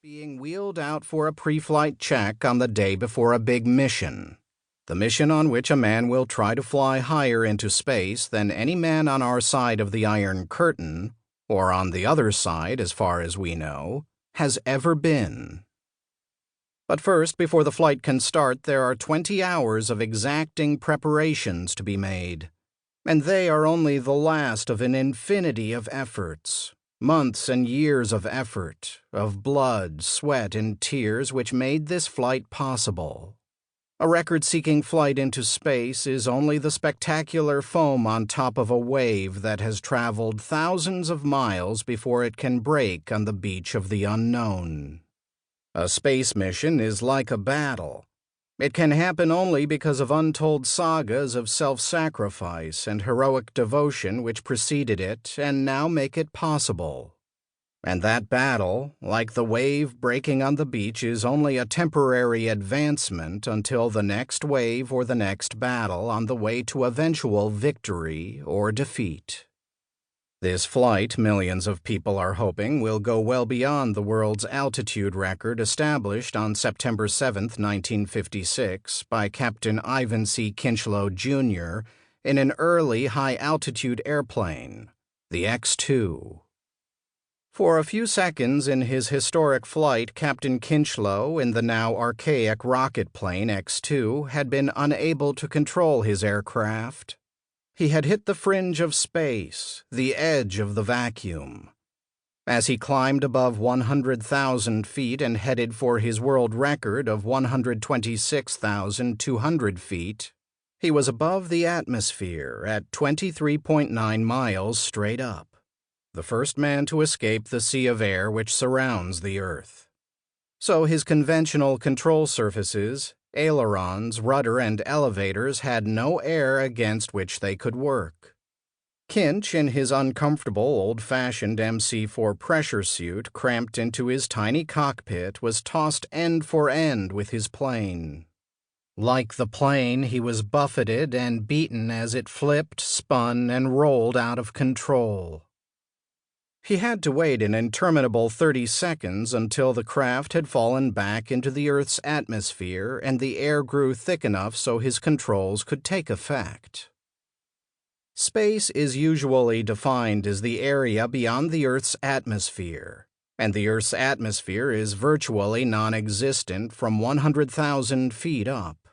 being wheeled out for a pre-flight check on the day before a big mission. The mission on which a man will try to fly higher into space than any man on our side of the Iron Curtain, or on the other side as far as we know, has ever been. But first, before the flight can start, there are 20 hours of exacting preparations to be made. And they are only the last of an infinity of efforts. Months and years of effort, of blood, sweat, and tears which made this flight possible. A record-seeking flight into space is only the spectacular foam on top of a wave that has traveled thousands of miles before it can break on the beach of the unknown. A space mission is like a battle. It can happen only because of untold sagas of self-sacrifice and heroic devotion which preceded it and now make it possible. And that battle, like the wave breaking on the beach, is only a temporary advancement until the next wave or the next battle on the way to eventual victory or defeat. This flight, millions of people are hoping, will go well beyond the world's altitude record established on September 7, 1956, by Captain Ivan C. Kinchlow, Jr. in an early high-altitude airplane, the X-2. For a few seconds in his historic flight, Captain Kinchlow, in the now archaic rocket plane X-2, had been unable to control his aircraft. He had hit the fringe of space, the edge of the vacuum. As he climbed above 100,000 feet and headed for his world record of 126,200 feet, he was above the atmosphere at 23.9 miles straight up, the first man to escape the sea of air which surrounds the Earth. So his conventional control surfaces, ailerons, rudder, and elevators had no air against which they could work. Kinch, in his uncomfortable, old-fashioned MC-4 pressure suit cramped into his tiny cockpit, was tossed end for end with his plane. Like the plane, he was buffeted and beaten as it flipped, spun, and rolled out of control. He had to wait an interminable 30 seconds until the craft had fallen back into the Earth's atmosphere and the air grew thick enough so his controls could take effect. Space is usually defined as the area beyond the Earth's atmosphere, and the Earth's atmosphere is virtually non-existent from 100,000 feet up.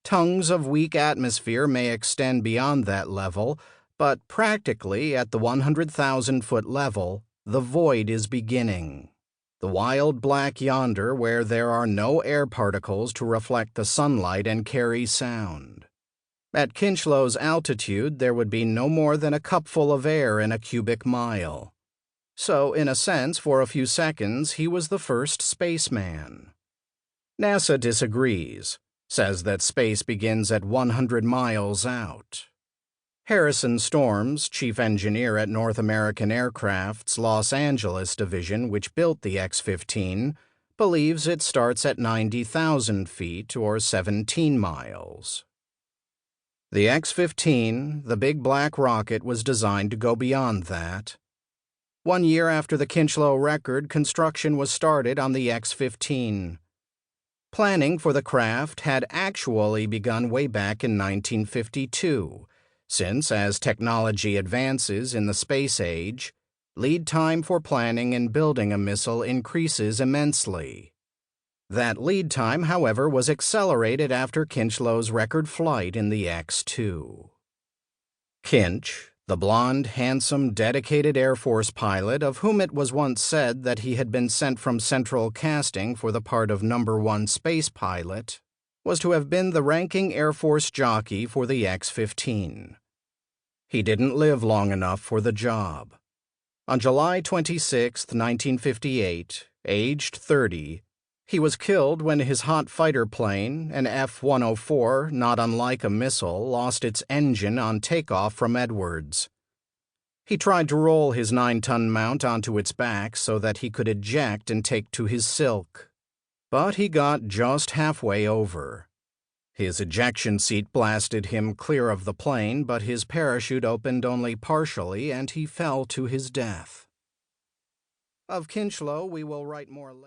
Tongues of weak atmosphere may extend beyond that level, but practically at the 100,000-foot level, the void is beginning. The wild black yonder where there are no air particles to reflect the sunlight and carry sound. At Kinchlow's altitude, there would be no more than a cupful of air in a cubic mile. So, in a sense, for a few seconds, he was the first spaceman. NASA disagrees, says that space begins at 100 miles out. Harrison Storms, chief engineer at North American Aircraft's Los Angeles division, which built the X-15, believes it starts at 90,000 feet or 17 miles. The X-15, the big black rocket, was designed to go beyond that. 1 year after the Kinchlow record, construction was started on the X-15. Planning for the craft had actually begun way back in 1952. Since, as technology advances in the space age, lead time for planning and building a missile increases immensely. That lead time, however, was accelerated after Kinchlow's record flight in the X-2. Kinch, the blond, handsome, dedicated Air Force pilot of whom it was once said that he had been sent from central casting for the part of number 1 space pilot, was to have been the ranking Air Force jockey for the X-15. He didn't live long enough for the job. On July 26, 1958, aged 30, he was killed when his hot fighter plane, an F-104, not unlike a missile, lost its engine on takeoff from Edwards. He tried to roll his 9-ton mount onto its back so that he could eject and take to his silk. But he got just halfway over. His ejection seat blasted him clear of the plane, but his parachute opened only partially and he fell to his death. Of Kinchlow we will write more later.